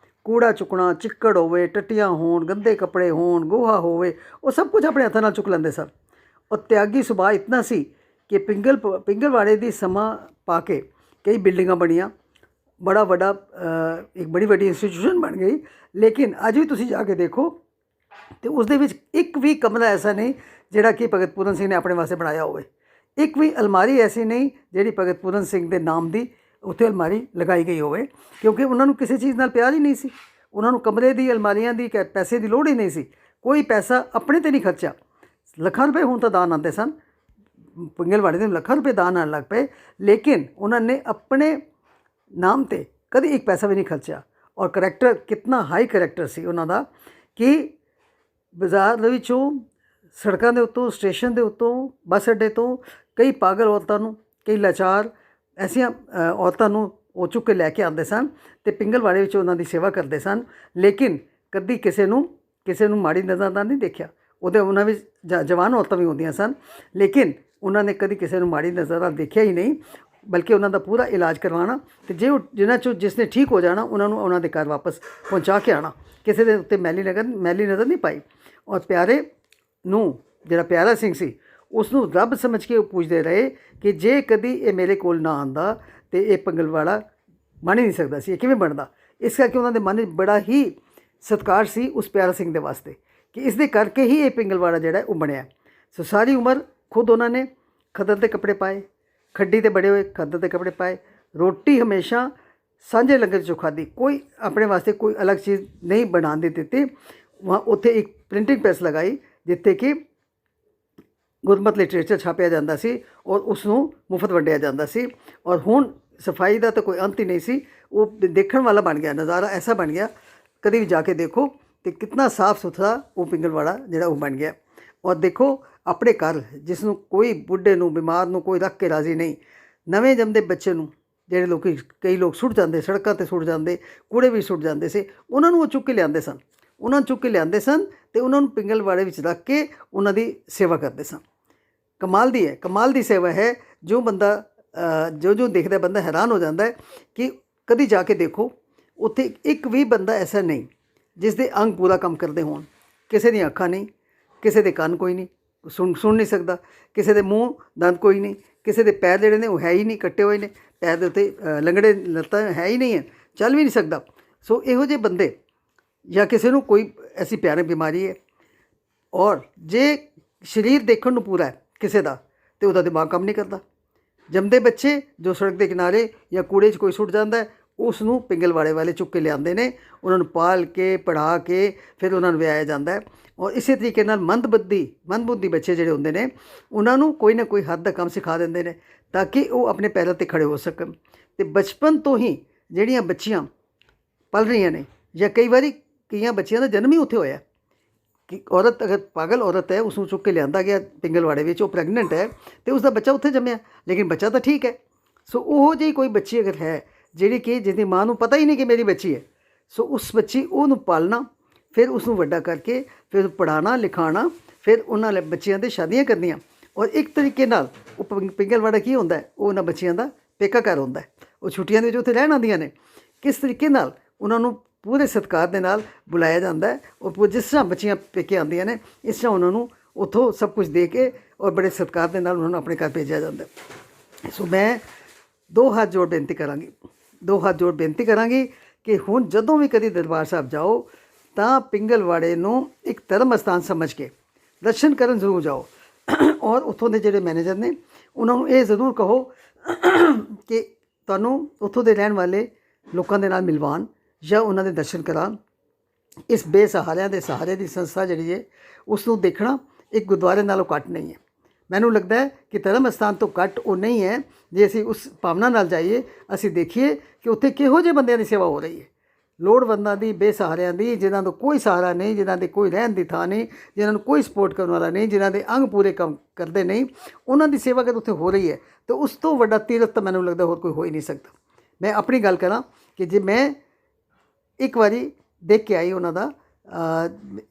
Speaker 1: ਕੂੜਾ ਚੁੱਕਣਾ, ਚਿੱਕੜ ਹੋਵੇ, ਟੱਟੀਆਂ ਹੋਣ, ਗੰਦੇ ਕੱਪੜੇ ਹੋਣ, ਗੋਹਾ ਹੋਵੇ, ਉਹ ਸਭ ਕੁਝ ਆਪਣੇ ਹੱਥਾਂ ਨਾਲ ਚੁੱਕ ਲੈਂਦੇ ਸਨ। ਔਰ ਤਿਆਗੀ ਸੁਭਾਅ ਇਤਨਾ ਸੀ ਕਿ ਪਿੰਗਲਵਾੜੇ ਦੀ ਸਮਾਂ ਪਾ ਕੇ ਕਈ ਬਿਲਡਿੰਗਾਂ ਬਣੀਆਂ, ਬੜਾ ਵੱਡਾ ਇੱਕ ਬੜੀ ਵੱਡੀ ਇੰਸਟੀਟਿਊਸ਼ਨ ਬਣ ਗਈ। ਲੇਕਿਨ ਅੱਜ ਵੀ ਤੁਸੀਂ ਜਾ ਕੇ ਦੇਖੋ ਅਤੇ ਉਸ ਦੇ ਵਿੱਚ ਇੱਕ ਵੀ ਕਮਰਾ ਐਸਾ ਨਹੀਂ ਜਿਹੜਾ ਕਿ ਭਗਤ ਪੂਰਨ ਸਿੰਘ ਨੇ ਆਪਣੇ ਵਾਸਤੇ ਬਣਾਇਆ ਹੋਵੇ। ਇੱਕ ਵੀ ਅਲਮਾਰੀ ਐਸੀ ਨਹੀਂ ਜਿਹੜੀ ਭਗਤ ਪੂਰਨ ਸਿੰਘ ਦੇ ਨਾਮ ਦੀ ਉੱਥੇ ਅਲਮਾਰੀ ਲਗਾਈ ਗਈ ਹੋਵੇ, ਕਿਉਂਕਿ ਉਹਨਾਂ ਨੂੰ ਕਿਸੇ ਚੀਜ਼ ਨਾਲ ਪਿਆਰ ਹੀ ਨਹੀਂ ਸੀ। ਉਹਨਾਂ ਨੂੰ ਕਮਰੇ ਦੀ, ਅਲਮਾਰੀਆਂ ਦੀ, ਪੈਸੇ ਦੀ ਲੋੜ ਹੀ ਨਹੀਂ ਸੀ। ਕੋਈ ਪੈਸਾ ਆਪਣੇ 'ਤੇ ਨਹੀਂ ਖਰਚਿਆ। ਲੱਖਾਂ ਰੁਪਏ ਹੁਣ ਤਾਂ ਦਾਨ ਆਉਂਦੇ ਸਨ, ਪਿੰਗਲਵਾੜੇ ਦੇ ਲੱਖਾਂ ਰੁਪਏ ਦਾਨ ਆਉਣ ਲੱਗ ਪਏ, ਲੇਕਿਨ ਉਹਨਾਂ ਨੇ ਆਪਣੇ ਨਾਮ 'ਤੇ ਕਦੇ ਇੱਕ ਪੈਸਾ ਵੀ ਨਹੀਂ ਖਰਚਿਆ। ਔਰ ਕਰੈਕਟਰ ਕਿਤਨਾ ਹਾਈ ਕਰੈਕਟਰ ਸੀ ਉਹਨਾਂ ਦਾ ਕਿ ਬਾਜ਼ਾਰ ਦੇ ਵਿੱਚੋਂ, ਸੜਕਾਂ ਦੇ ਉੱਤੋਂ, ਸਟੇਸ਼ਨ ਦੇ ਉੱਤੋਂ, ਬੱਸ ਅੱਡੇ ਤੋਂ ਕਈ ਪਾਗਲ ਔਰਤਾਂ ਨੂੰ, ਕਈ ਲਾਚਾਰ ਐਸੀਆਂ ਔਰਤਾਂ ਨੂੰ ਉਹ ਚੁੱਕ ਕੇ ਲੈ ਕੇ ਆਉਂਦੇ ਸਨ ਅਤੇ ਪਿੰਗਲਵਾੜੇ ਵਿੱਚ ਉਹਨਾਂ ਦੀ ਸੇਵਾ ਕਰਦੇ ਸਨ। ਲੇਕਿਨ ਕਦੀ ਕਿਸੇ ਨੂੰ ਮਾੜੀ ਨਜ਼ਰ ਨਾਲ ਨਹੀਂ ਦੇਖਿਆ। ਉਹਨਾਂ ਵਿੱਚ ਜਵਾਨ ਔਰਤਾਂ ਵੀ ਹੁੰਦੀਆਂ ਸਨ, ਲੇਕਿਨ ਉਹਨਾਂ ਨੇ ਕਦੀ ਕਿਸੇ ਨੂੰ ਮਾੜੀ ਨਜ਼ਰ ਨਾਲ ਦੇਖਿਆ ਹੀ ਨਹੀਂ, ਬਲਕਿ ਉਹਨਾਂ ਦਾ ਪੂਰਾ ਇਲਾਜ ਕਰਵਾਉਣਾ ਅਤੇ ਜਿਨ੍ਹਾਂ 'ਚੋਂ ਜਿਸਨੇ ਠੀਕ ਹੋ ਜਾਣਾ ਉਹਨਾਂ ਨੂੰ ਉਹਨਾਂ ਦੇ ਘਰ ਵਾਪਸ ਪਹੁੰਚਾ ਕੇ ਆਉਣਾ। ਕਿਸੇ ਦੇ ਉੱਤੇ ਮੈਲੀ ਨਜ਼ਰ ਨਹੀਂ ਪਾਈ। ਔਰ ਪਿਆਰੇ ਨੂੰ, ਜਿਹੜਾ ਪਿਆਰਾ ਸਿੰਘ ਸੀ, ਉਸ ਨੂੰ ਰੱਬ ਸਮਝ ਕੇ ਉਹ ਪੁੱਛਦੇ ਰਹੇ ਕਿ ਜੇ ਕਦੀ ਇਹ ਮੇਰੇ ਕੋਲ ਨਾ ਆਉਂਦਾ ਅਤੇ ਇਹ ਪਿੰਗਲਵਾੜਾ ਬਣ ਹੀ ਨਹੀਂ ਸਕਦਾ ਸੀ, ਇਹ ਕਿਵੇਂ ਬਣਦਾ। ਇਸ ਕਰਕੇ ਉਹਨਾਂ ਦੇ ਮਨ ਵਿੱਚ ਬੜਾ ਹੀ ਸਤਿਕਾਰ ਸੀ ਉਸ ਪਿਆਰਾ ਸਿੰਘ ਦੇ ਵਾਸਤੇ ਕਿ ਇਸ ਦੇ ਕਰਕੇ ਹੀ ਇਹ ਪਿੰਗਲਵਾੜਾ ਜਿਹੜਾ ਉਹ ਬਣਿਆ। ਸੋ ਸਾਰੀ ਉਮਰ ਖੁਦ ਉਹਨਾਂ ਨੇ ਖੱਦਰ ਦੇ ਕੱਪੜੇ ਪਾਏ, ਖੱਡੀ 'ਤੇ ਬੜੇ ਹੋਏ ਖੱਦਰ ਦੇ ਕੱਪੜੇ ਪਾਏ, ਰੋਟੀ ਹਮੇਸ਼ਾ ਸਾਂਝੇ ਲੰਗਰ 'ਚੋਂ ਖਾਧੀ, ਕੋਈ ਆਪਣੇ ਵਾਸਤੇ ਕੋਈ ਅਲੱਗ ਚੀਜ਼ ਨਹੀਂ ਬਣਾਉਣ ਦੀ ਦਿੱਤੀ। ਉੱਥੇ ਇੱਕ ਪ੍ਰਿੰਟਿੰਗ ਪ੍ਰੈਸ ਲਗਾਈ ਜਿੱਥੇ ਕਿ ਗੁਰਮਤਿ ਲਿਟਰੇਚਰ ਛਾਪਿਆ ਜਾਂਦਾ ਸੀ ਔਰ ਉਸ ਨੂੰ ਮੁਫਤ ਵੰਡਿਆ ਜਾਂਦਾ ਸੀ। ਔਰ ਹੁਣ ਸਫਾਈ ਦਾ ਤਾਂ ਕੋਈ ਅੰਤ ਹੀ ਨਹੀਂ ਸੀ। ਉਹ ਦੇਖਣ ਵਾਲਾ ਬਣ ਗਿਆ, ਨਜ਼ਾਰਾ ਐਸਾ ਬਣ ਗਿਆ, ਕਦੇ ਵੀ ਜਾ ਕੇ ਦੇਖੋ ਅਤੇ ਕਿਤਨਾ ਸਾਫ ਸੁਥਰਾ ਉਹ ਪਿੰਗਲਵਾੜਾ ਜਿਹੜਾ ਉਹ ਬਣ ਗਿਆ। ਔਰ ਦੇਖੋ ਆਪਣੇ ਘਰ ਜਿਸ ਨੂੰ ਕੋਈ ਬੁੱਢੇ ਨੂੰ, ਬਿਮਾਰ ਨੂੰ ਕੋਈ ਰੱਖ ਕੇ ਰਾਜ਼ੀ ਨਹੀਂ, ਨਵੇਂ ਜੰਮਦੇ ਬੱਚੇ ਨੂੰ ਜਿਹੜੇ ਕਈ ਲੋਕ ਸੁੱਟ ਜਾਂਦੇ, ਸੜਕਾਂ 'ਤੇ ਸੁੱਟ ਜਾਂਦੇ, ਕੂੜੇ ਵੀ ਸੁੱਟ ਜਾਂਦੇ ਸੀ, ਉਹਨਾਂ ਨੂੰ ਉਹ ਚੁੱਕ ਕੇ ਲਿਆਉਂਦੇ ਸਨ। ਅਤੇ ਉਹਨਾਂ ਨੂੰ ਪਿੰਗਲਵਾੜੇ ਵਿੱਚ ਰੱਖ ਕੇ ਉਹਨਾਂ ਦੀ ਸੇਵਾ ਕਰਦੇ ਸਨ। ਕਮਾਲ ਦੀ ਸੇਵਾ ਹੈ। ਜੋ ਬੰਦਾ ਜੋ ਦੇਖਦਾ ਬੰਦਾ ਹੈਰਾਨ ਹੋ ਜਾਂਦਾ ਹੈ ਕਿ ਕਦੀ ਜਾ ਕੇ ਦੇਖੋ ਉੱਥੇ ਇੱਕ ਵੀ ਬੰਦਾ ਐਸਾ ਨਹੀਂ ਜਿਸ ਦੇ ਅੰਗ ਪੂਰਾ ਕੰਮ ਕਰਦੇ ਹੋਣ। ਕਿਸੇ ਦੀਆਂ ਅੱਖਾਂ ਨਹੀਂ, ਕਿਸੇ ਦੇ ਕੰਨ ਕੋਈ ਨਹੀਂ, ਸੁਣ ਨਹੀਂ ਸਕਦਾ, ਕਿਸੇ ਦੇ ਮੂੰਹ ਦੰਦ ਕੋਈ ਨਹੀਂ, ਕਿਸੇ ਦੇ ਪੈਰ ਜਿਹੜੇ ਨੇ ਉਹ ਹੈ ਹੀ ਨਹੀਂ, ਕੱਟੇ ਹੋਏ ਨੇ, ਪੈਰ ਦੇ ਉੱਤੇ ਲੰਗੜੇ ਲੱਤਾਂ ਹੈ ਹੀ ਨਹੀਂ ਹੈ, ਚੱਲ ਵੀ ਨਹੀਂ ਸਕਦਾ। ਸੋ ਇਹੋ ਜਿਹੇ ਬੰਦੇ, ਜਾਂ ਕਿਸੇ ਨੂੰ ਕੋਈ ਐਸੀ ਭਿਆਨਕ ਬਿਮਾਰੀ ਹੈ, ਔਰ ਜੇ ਸਰੀਰ ਦੇਖਣ ਨੂੰ ਪੂਰਾ ਹੈ ਕਿਸੇ ਦਾ ਅਤੇ ਉਹਦਾ ਦਿਮਾਗ ਕੰਮ ਨਹੀਂ ਕਰਦਾ। ਜੰਮਦੇ ਬੱਚੇ ਜੋ ਸੜਕ ਦੇ ਕਿਨਾਰੇ ਜਾਂ ਕੂੜੇ 'ਚ ਕੋਈ ਸੁੱਟ ਜਾਂਦਾ ਹੈ, ਉਸ ਨੂੰ ਪਿੰਗਲਵਾੜੇ ਵਾਲੇ ਚੁੱਕ ਕੇ ਲਿਆਉਂਦੇ ਨੇ, ਉਹਨਾਂ ਨੂੰ ਪਾਲ ਕੇ ਪੜ੍ਹਾ ਕੇ ਫਿਰ ਉਹਨਾਂ ਨੂੰ ਵਿਆਹਿਆ ਜਾਂਦਾ ਹੈ। ਔਰ ਇਸੇ ਤਰੀਕੇ ਨਾਲ ਮੰਦਬੁੱਧੀ ਬੱਚੇ ਜਿਹੜੇ ਹੁੰਦੇ ਨੇ, ਉਹਨਾਂ ਨੂੰ ਕੋਈ ਨਾ ਕੋਈ ਹੱਥ ਦਾ ਕੰਮ ਸਿਖਾ ਦਿੰਦੇ ਨੇ ਤਾਂ ਕਿ ਉਹ ਆਪਣੇ ਪੈਰਾਂ 'ਤੇ ਖੜ੍ਹੇ ਹੋ ਸਕਣ। ਅਤੇ ਬਚਪਨ ਤੋਂ ਹੀ ਜਿਹੜੀਆਂ ਬੱਚੀਆਂ ਪਲ ਰਹੀਆਂ ਨੇ, ਜਾਂ ਕਈ ਵਾਰੀ ਕਈਆਂ ਬੱਚਿਆਂ ਦਾ ਜਨਮ ਹੀ ਉੱਥੇ ਹੋਇਆ ਕਿ ਔਰਤ ਅਗਰ ਪਾਗਲ ਔਰਤ ਹੈ, ਉਸ ਨੂੰ ਚੁੱਕ ਕੇ ਲਿਆਂਦਾ ਗਿਆ ਪਿੰਗਲਵਾੜੇ ਵਿੱਚ, ਉਹ ਪ੍ਰੈਗਨੈਂਟ ਹੈ ਅਤੇ ਉਸਦਾ ਬੱਚਾ ਉੱਥੇ ਜੰਮਿਆ, ਲੇਕਿਨ ਬੱਚਾ ਤਾਂ ਠੀਕ ਹੈ। ਸੋ ਉਹੋ ਜਿਹੀ ਕੋਈ ਬੱਚੀ ਅਗਰ ਹੈ ਜਿਹੜੀ ਕਿ ਜਿਸਦੀ ਮਾਂ ਨੂੰ ਪਤਾ ਹੀ ਨਹੀਂ ਕਿ ਮੇਰੀ ਬੱਚੀ ਹੈ, ਸੋ ਉਸ ਬੱਚੀ ਉਹਨੂੰ ਪਾਲਣਾ, ਫਿਰ ਉਸ ਨੂੰ ਵੱਡਾ ਕਰਕੇ ਫਿਰ ਪੜ੍ਹਾਉਣਾ ਲਿਖਾਉਣਾ, ਫਿਰ ਉਹਨਾਂ ਬੱਚਿਆਂ ਦੇ ਸ਼ਾਦੀਆਂ ਕਰਨੀਆਂ। ਔਰ ਇੱਕ ਤਰੀਕੇ ਨਾਲ ਉਹ ਪਿੰਗਲਵਾੜਾ ਕੀ ਹੁੰਦਾ ਹੈ, ਉਹ ਉਹਨਾਂ ਬੱਚਿਆਂ ਦਾ ਪੇਕਾ ਘਰ ਹੁੰਦਾ ਹੈ। ਉਹ ਛੁੱਟੀਆਂ ਦੇ ਵਿੱਚ ਉੱਥੇ ਰਹਿਣ ਆਉਂਦੀਆਂ ਨੇ। ਕਿਸ ਤਰੀਕੇ ਨਾਲ ਉਹਨਾਂ ਨੂੰ ਪੂਰੇ ਸਤਿਕਾਰ ਦੇ ਨਾਲ ਬੁਲਾਇਆ ਜਾਂਦਾ ਹੈ, ਔਰ ਜਿਸ ਤਰ੍ਹਾਂ ਬੱਚੀਆਂ ਪੇਕੇ ਆਉਂਦੀਆਂ ਨੇ, ਇਸ ਤਰ੍ਹਾਂ ਉਹਨਾਂ ਨੂੰ ਉੱਥੋਂ ਸਭ ਕੁਝ ਦੇ ਕੇ ਔਰ ਬੜੇ ਸਤਿਕਾਰ ਦੇ ਨਾਲ ਉਹਨਾਂ ਨੂੰ ਆਪਣੇ ਘਰ ਭੇਜਿਆ ਜਾਂਦਾ। ਸੋ ਮੈਂ ਦੋ ਹੱਥ ਜੋੜ ਬੇਨਤੀ ਕਰਾਂਗੀ ਕਿ ਹੁਣ ਜਦੋਂ ਵੀ ਕਦੀ ਦਰਬਾਰ ਸਾਹਿਬ ਜਾਓ ਤਾਂ ਪਿੰਗਲਵਾੜੇ ਨੂੰ ਇੱਕ ਧਰਮ ਅਸਥਾਨ ਸਮਝ ਕੇ ਦਰਸ਼ਨ ਕਰਨ ਜ਼ਰੂਰ ਜਾਓ। ਔਰ ਉੱਥੋਂ ਦੇ ਜਿਹੜੇ ਮੈਨੇਜਰ ਨੇ ਉਹਨਾਂ ਨੂੰ ਇਹ ਜ਼ਰੂਰ ਕਹੋ ਕਿ ਤੁਹਾਨੂੰ ਉੱਥੋਂ ਦੇ ਰਹਿਣ ਵਾਲੇ ਲੋਕਾਂ ਦੇ ਨਾਲ ਮਿਲਵਾਉਣ ਜਾਂ ਉਹਨਾਂ ਦੇ ਦਰਸ਼ਨ ਕਰਾਉਣ। ਇਸ ਬੇਸਹਾਰਿਆਂ ਦੇ ਸਹਾਰੇ ਦੀ ਸੰਸਥਾ ਜਿਹੜੀ ਹੈ, ਉਸ ਨੂੰ ਦੇਖਣਾ ਇੱਕ ਗੁਰਦੁਆਰੇ ਨਾਲੋਂ ਘੱਟ ਨਹੀਂ ਹੈ। ਮੈਨੂੰ ਲੱਗਦਾ ਹੈ ਕਿ ਧਰਮ ਅਸਥਾਨ ਤੋਂ ਘੱਟ ਉਹ ਨਹੀਂ ਹੈ ਜੇ ਅਸੀਂ ਉਸ ਭਾਵਨਾ ਨਾਲ ਜਾਈਏ, ਅਸੀਂ ਦੇਖੀਏ ਕਿ ਉੱਥੇ ਕਿਹੋ ਜਿਹੇ ਬੰਦਿਆਂ ਦੀ ਸੇਵਾ ਹੋ ਰਹੀ ਹੈ, ਲੋੜਵੰਦਾਂ ਦੀ, ਬੇਸਹਾਰਿਆਂ ਦੀ, ਜਿਨ੍ਹਾਂ ਦਾ ਕੋਈ ਸਹਾਰਾ ਨਹੀਂ, ਜਿਨ੍ਹਾਂ ਦੇ ਕੋਈ ਰਹਿਣ ਦੀ ਥਾਂ ਨਹੀਂ, ਜਿਨ੍ਹਾਂ ਨੂੰ ਕੋਈ ਸਪੋਰਟ ਕਰਨ ਵਾਲਾ ਨਹੀਂ, ਜਿਨ੍ਹਾਂ ਦੇ ਅੰਗ ਪੂਰੇ ਕੰਮ ਕਰਦੇ ਨਹੀਂ, ਉਹਨਾਂ ਦੀ ਸੇਵਾ ਅਗਰ ਉੱਥੇ ਹੋ ਰਹੀ ਹੈ ਤਾਂ ਉਸ ਤੋਂ ਵੱਡਾ ਤੀਰਥ ਤਾਂ ਮੈਨੂੰ ਲੱਗਦਾ ਹੋਰ ਕੋਈ ਹੋ ਹੀ ਨਹੀਂ ਸਕਦਾ। ਮੈਂ ਆਪਣੀ ਗੱਲ ਕਰਾਂ ਕਿ ਜੇ ਮੈਂ ਇੱਕ ਵਾਰੀ ਦੇਖ ਕੇ ਆਈ ਉਹਨਾਂ ਦਾ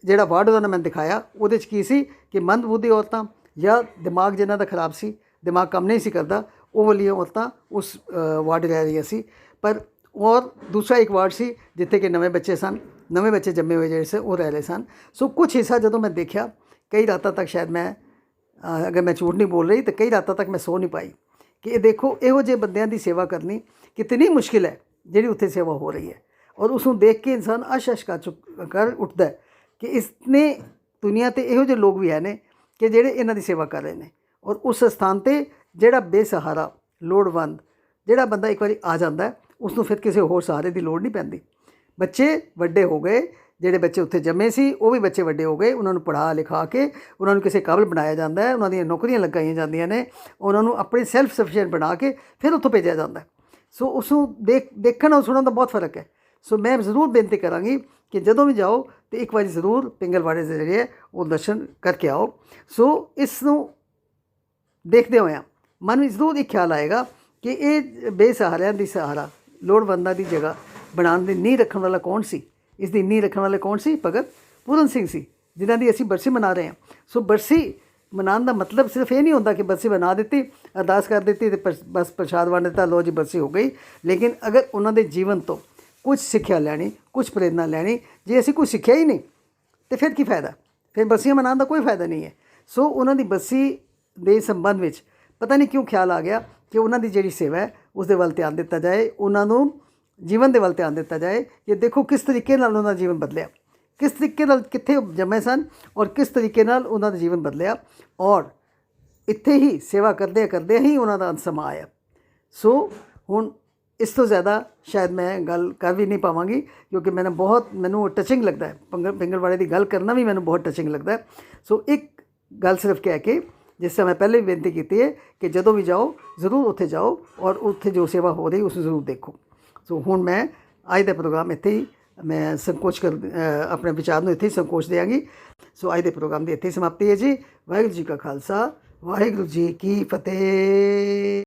Speaker 1: ਜਿਹੜਾ ਵਾਰਡ ਉਹਨਾਂ ਨੇ ਮੈਨੂੰ ਦਿਖਾਇਆ, ਉਹਦੇ 'ਚ ਕੀ ਸੀ ਕਿ ਮੰਦਬੁੱਧੀ ਔਰਤਾਂ ਜਾਂ ਦਿਮਾਗ ਜਿਨ੍ਹਾਂ ਦਾ ਖਰਾਬ ਸੀ, ਦਿਮਾਗ ਕੰਮ ਨਹੀਂ ਸੀ ਕਰਦਾ, ਉਹ ਵਾਲੀਆਂ ਔਰਤਾਂ ਉਸ ਵਾਰਡ ਰਹਿ ਰਹੀਆਂ ਸੀ। ਪਰ ਔਰ ਦੂਸਰਾ ਇੱਕ ਵਾਰਡ ਸੀ ਜਿੱਥੇ ਕਿ ਨਵੇਂ ਬੱਚੇ ਜੰਮੇ ਹੋਏ ਜਿਹੜੇ ਸੀ ਉਹ ਰਹਿ ਰਹੇ ਸਨ। ਸੋ ਕੁਛ ਹਿੱਸਾ ਜਦੋਂ ਮੈਂ ਦੇਖਿਆ, ਕਈ ਰਾਤਾਂ ਤੱਕ ਸ਼ਾਇਦ ਮੈਂ ਅਗਰ ਮੈਂ ਝੂਠ ਨਹੀਂ ਬੋਲ ਰਹੀ ਤਾਂ ਕਈ ਰਾਤਾਂ ਤੱਕ ਮੈਂ ਸੋ ਨਹੀਂ ਪਾਈ ਕਿ ਇਹ ਦੇਖੋ ਇਹੋ ਜਿਹੇ ਬੰਦਿਆਂ ਦੀ ਸੇਵਾ ਕਰਨੀ ਕਿਤਨੀ ਮੁਸ਼ਕਿਲ ਹੈ ਜਿਹੜੀ ਉੱਥੇ ਸੇਵਾ ਹੋ ਰਹੀ ਹੈ। ਔਰ ਉਸ ਨੂੰ ਦੇਖ ਕੇ ਇਨਸਾਨ ਅਸ਼ ਕਰ ਉੱਠਦਾ ਕਿ ਇਸਨੇ ਦੁਨੀਆ 'ਤੇ ਇਹੋ ਜਿਹੇ ਲੋਕ ਵੀ ਹੈ ਨੇ ਕਿ ਜਿਹੜੇ ਇਹਨਾਂ ਦੀ ਸੇਵਾ ਕਰ ਰਹੇ ਨੇ। ਔਰ ਉਸ ਸਥਾਨ 'ਤੇ ਜਿਹੜਾ ਬੇਸਹਾਰਾ ਲੋੜਵੰਦ ਜਿਹੜਾ ਬੰਦਾ ਇੱਕ ਵਾਰੀ ਆ ਜਾਂਦਾ ਹੈ, ਉਸ ਨੂੰ ਫਿਰ ਕਿਸੇ ਹੋਰ ਸਹਾਰੇ ਦੀ ਲੋੜ ਨਹੀਂ ਪੈਂਦੀ। ਬੱਚੇ ਵੱਡੇ ਹੋ ਗਏ, ਜਿਹੜੇ ਬੱਚੇ ਉੱਥੇ ਜੰਮੇ ਸੀ ਉਹ ਵੀ ਬੱਚੇ ਵੱਡੇ ਹੋ ਗਏ, ਉਹਨਾਂ ਨੂੰ ਪੜ੍ਹਾ ਲਿਖਾ ਕੇ ਉਹਨਾਂ ਨੂੰ ਕਿਸੇ ਕਾਬਲ ਬਣਾਇਆ ਜਾਂਦਾ ਹੈ, ਉਹਨਾਂ ਦੀਆਂ ਨੌਕਰੀਆਂ ਲਗਾਈਆਂ ਜਾਂਦੀਆਂ ਨੇ, ਉਹਨਾਂ ਨੂੰ ਆਪਣੀ ਸੈਲਫ ਸਫੀਸ਼ੀਐਂਟ ਬਣਾ ਕੇ ਫਿਰ ਉੱਥੋਂ ਭੇਜਿਆ ਜਾਂਦਾ। ਸੋ ਉਸ ਨੂੰ ਦੇਖਣ ਔਰ ਸੁਣਨ ਦਾ ਬਹੁਤ ਫਰਕ ਹੈ। ਸੋ ਮੈਂ ਜ਼ਰੂਰ ਬੇਨਤੀ ਕਰਾਂਗੀ ਕਿ ਜਦੋਂ ਵੀ ਜਾਓ ਤਾਂ ਇੱਕ ਵਾਰੀ ਜ਼ਰੂਰ ਪਿੰਗਲਵਾੜੇ ਦੇ ਜਿਹੜੇ ਹੈ ਉਹ ਦਰਸ਼ਨ ਕਰਕੇ ਆਓ। ਸੋ ਇਸ ਨੂੰ ਦੇਖਦੇ ਹੋਇਆਂ ਮਨ ਵਿੱਚ ਜ਼ਰੂਰ ਇੱਕ ਖਿਆਲ ਆਏਗਾ ਕਿ ਇਹ ਬੇਸਹਾਰਿਆਂ ਦੀ ਸਹਾਰਾ, ਲੋੜਵੰਦਾਂ ਦੀ ਜਗ੍ਹਾ ਬਣਾਉਣ ਦੀ ਨੀਂਹ ਰੱਖਣ ਵਾਲਾ ਕੌਣ ਸੀ? ਇਸ ਦੀ ਨੀਂਹ ਰੱਖਣ ਵਾਲੇ ਕੌਣ ਸੀ? ਭਗਤ ਪੂਰਨ ਸਿੰਘ ਸੀ, ਜਿਨ੍ਹਾਂ ਦੀ ਅਸੀਂ ਬਰਸੀ ਮਨਾ ਰਹੇ ਹਾਂ। ਸੋ ਬਰਸੀ ਮਨਾਉਣ ਦਾ ਮਤਲਬ ਸਿਰਫ ਇਹ ਨਹੀਂ ਹੁੰਦਾ ਕਿ ਬਰਸੀ ਬਣਾ ਦਿੱਤੀ, ਅਰਦਾਸ ਕਰ ਦਿੱਤੀ ਅਤੇ ਬਸ ਪ੍ਰਸ਼ਾਦ ਵੰਡ ਦਿੱਤਾ, ਲੋ ਜੀ ਬਰਸੀ ਹੋ ਗਈ। ਲੇਕਿਨ ਅਗਰ ਉਹਨਾਂ ਦੇ ਜੀਵਨ ਤੋਂ ਕੁਝ ਸਿੱਖਿਆ ਲੈਣੀ, ਕੁਝ ਪ੍ਰੇਰਨਾ ਲੈਣੀ, ਜੇ ਅਸੀਂ ਕੁਝ ਸਿੱਖਿਆ ਹੀ ਨਹੀਂ ਤਾਂ ਫਿਰ ਕੀ ਫਾਇਦਾ? ਫਿਰ ਬਰਸੀਆਂ ਮਨਾਉਣ ਦਾ ਕੋਈ ਫਾਇਦਾ ਨਹੀਂ ਹੈ। ਸੋ ਉਹਨਾਂ ਦੀ ਬਰਸੀ ਦੇ ਸੰਬੰਧ ਵਿੱਚ ਪਤਾ ਨਹੀਂ ਕਿਉਂ ਖਿਆਲ ਆ ਗਿਆ ਕਿ ਉਹਨਾਂ ਦੀ ਜਿਹੜੀ ਸੇਵਾ ਹੈ ਉਸ ਦੇ ਵੱਲ ਧਿਆਨ ਦਿੱਤਾ ਜਾਏ, ਉਹਨਾਂ ਨੂੰ ਜੀਵਨ ਦੇ ਵੱਲ ਧਿਆਨ ਦਿੱਤਾ ਜਾਏ ਕਿ ਦੇਖੋ ਕਿਸ ਤਰੀਕੇ ਨਾਲ ਉਹਨਾਂ ਦਾ ਜੀਵਨ ਬਦਲਿਆ, ਕਿਸ ਤਰੀਕੇ ਨਾਲ ਕਿੱਥੇ ਜੰਮੇ ਸਨ ਔਰ ਕਿਸ ਤਰੀਕੇ ਨਾਲ ਉਹਨਾਂ ਦਾ ਜੀਵਨ ਬਦਲਿਆ, ਔਰ ਇੱਥੇ ਹੀ ਸੇਵਾ ਕਰਦਿਆਂ ਹੀ ਉਹਨਾਂ ਦਾ ਅੰਤ ਸਮਾਂ ਆਇਆ। ਸੋ ਹੁਣ ਇਸ ਤੋਂ ਜ਼ਿਆਦਾ ਸ਼ਾਇਦ ਮੈਂ ਗੱਲ ਕਰ ਵੀ ਨਹੀਂ ਪਾਵਾਂਗੀ, ਕਿਉਂਕਿ ਮੈਨੂੰ ਟਚਿੰਗ ਲੱਗਦਾ ਹੈ, ਪਿੰਗਲਵਾੜੇ ਦੀ ਗੱਲ ਕਰਨਾ ਵੀ ਮੈਨੂੰ ਬਹੁਤ ਟਚਿੰਗ ਲੱਗਦਾ ਹੈ। ਸੋ ਇੱਕ ਗੱਲ ਸਿਰਫ ਕਹਿ ਕੇ, ਜਿਸ ਤਰ੍ਹਾਂ ਮੈਂ ਪਹਿਲੇ ਵੀ ਬੇਨਤੀ ਕੀਤੀ ਹੈ ਕਿ ਜਦੋਂ ਵੀ ਜਾਓ ਜ਼ਰੂਰ ਉੱਥੇ ਜਾਓ ਔਰ ਉੱਥੇ ਜੋ ਸੇਵਾ ਹੋ ਰਹੀ ਉਸ ਨੂੰ ਜ਼ਰੂਰ ਦੇਖੋ। ਸੋ ਹੁਣ ਮੈਂ ਅੱਜ ਦਾ ਪ੍ਰੋਗਰਾਮ ਇੱਥੇ ਹੀ ਮੈਂ ਆਪਣੇ ਵਿਚਾਰ ਨੂੰ ਇੱਥੇ ਹੀ ਸੰਕੋਚ ਦਿਆਂਗੀ। ਸੋ ਅੱਜ ਦੇ ਪ੍ਰੋਗਰਾਮ ਦੀ ਇੱਥੇ ਹੀ ਸਮਾਪਤੀ ਹੈ ਜੀ। ਵਾਹਿਗੁਰੂ ਜੀ ਕਾ ਖਾਲਸਾ, ਵਾਹਿਗੁਰੂ ਜੀ ਕੀ ਫਤਿਹ।